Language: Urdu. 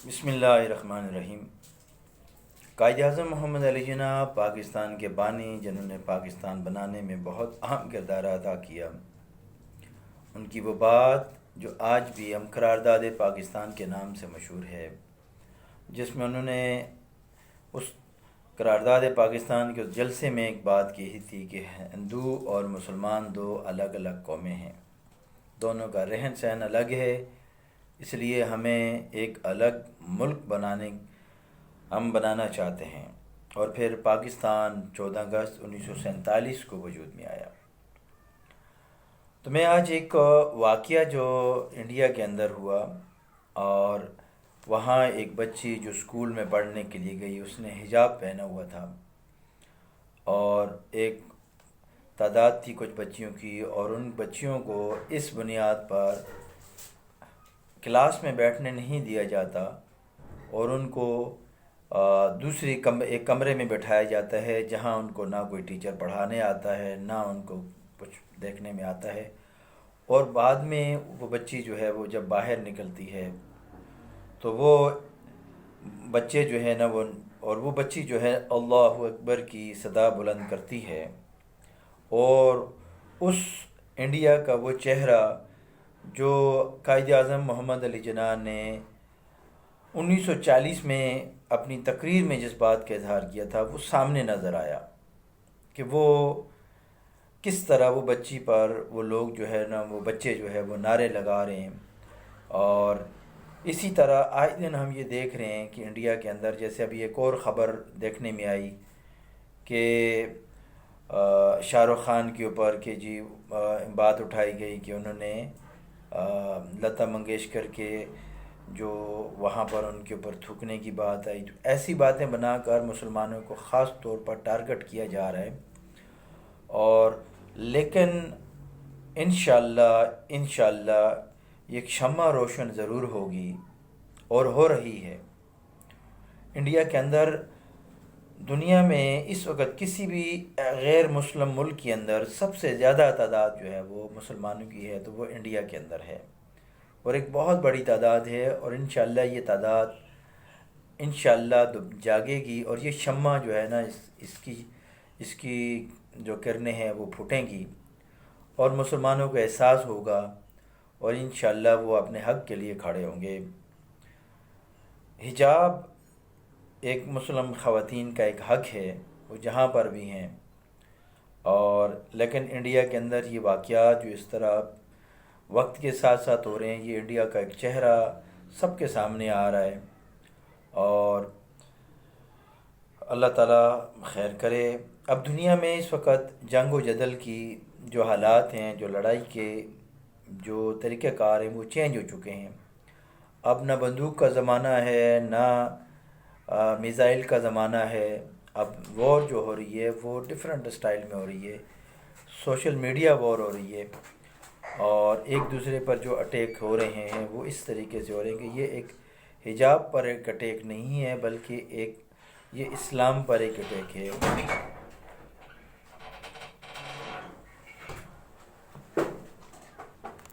بسم اللہ الرحمن الرحیم۔ قائد اعظم محمد علی جناح پاکستان کے بانی جنہوں نے پاکستان بنانے میں بہت اہم کردار ادا کیا، ان کی وہ بات جو آج بھی ہم قرارداد پاکستان کے نام سے مشہور ہے، جس میں انہوں نے اس قرارداد پاکستان کے اس جلسے میں ایک بات کہی تھی کہ ہندو اور مسلمان دو الگ الگ قومیں ہیں، دونوں کا رہن سہن الگ ہے، اس لیے ہمیں ایک الگ ملک بنانا چاہتے ہیں۔ اور پھر پاکستان 14 اگست 1947 کو وجود میں آیا۔ تو میں آج ایک واقعہ جو انڈیا کے اندر ہوا، اور وہاں ایک بچی جو اسکول میں پڑھنے کے لیے گئی، اس نے حجاب پہنا ہوا تھا، اور ایک تعداد تھی کچھ بچیوں کی، اور ان بچیوں کو اس بنیاد پر کلاس میں بیٹھنے نہیں دیا جاتا، اور ان کو ایک کمرے میں بٹھایا جاتا ہے جہاں ان کو نہ کوئی ٹیچر پڑھانے آتا ہے، نہ ان کو کچھ دیکھنے میں آتا ہے۔ اور بعد میں وہ بچی جو ہے وہ جب باہر نکلتی ہے تو وہ بچے جو ہے نا وہ بچی جو ہے اللہ اکبر کی صدا بلند کرتی ہے، اور اس انڈیا کا وہ چہرہ جو قائد اعظم محمد علی جناح نے 1940 میں اپنی تقریر میں جس بات کا اظہار کیا تھا، وہ سامنے نظر آیا کہ وہ کس طرح وہ بچی پر وہ لوگ جو ہے نا وہ بچے جو ہے وہ نعرے لگا رہے ہیں۔ اور اسی طرح آئے دن ہم یہ دیکھ رہے ہیں کہ انڈیا کے اندر، جیسے ابھی ایک اور خبر دیکھنے میں آئی کہ شاہ رخ خان کے اوپر کہ بات اٹھائی گئی کہ انہوں نے لتا منگیشکر کے جو وہاں پر ان کے اوپر تھوکنے کی بات آئی، تو ایسی باتیں بنا کر مسلمانوں کو خاص طور پر ٹارگٹ کیا جا رہا ہے۔ اور لیکن انشاءاللہ ایک شمع روشن ضرور ہوگی، اور ہو رہی ہے۔ انڈیا کے اندر، دنیا میں اس وقت کسی بھی غیر مسلم ملک کے اندر سب سے زیادہ تعداد جو ہے وہ مسلمانوں کی ہے، تو وہ انڈیا کے اندر ہے، اور ایک بہت بڑی تعداد ہے، اور انشاءاللہ یہ تعداد انشاءاللہ جاگے گی، اور یہ شمع جو ہے نا اس کی جو کرنیں ہیں وہ پھوٹیں گی، اور مسلمانوں کو احساس ہوگا، اور انشاءاللہ وہ اپنے حق کے لیے کھڑے ہوں گے۔ حجاب ایک مسلم خواتین کا ایک حق ہے، وہ جہاں پر بھی ہیں، اور لیکن انڈیا کے اندر یہ واقعات جو اس طرح وقت کے ساتھ ساتھ ہو رہے ہیں، یہ انڈیا کا ایک چہرہ سب کے سامنے آ رہا ہے، اور اللہ تعالیٰ خیر کرے۔ اب دنیا میں اس وقت جنگ و جدل کی جو حالات ہیں، جو لڑائی کے جو طریقہ کار ہیں، وہ چینج ہو چکے ہیں۔ اب نہ بندوق کا زمانہ ہے، نہ میزائل کا زمانہ ہے۔ اب وار جو ہو رہی ہے وہ ڈیفرنٹ اسٹائل میں ہو رہی ہے، سوشل میڈیا وار ہو رہی ہے، اور ایک دوسرے پر جو اٹیک ہو رہے ہیں وہ اس طریقے سے ہو رہے ہیں کہ یہ ایک حجاب پر ایک اٹیک نہیں ہے، بلکہ یہ اسلام پر ایک اٹیک ہے۔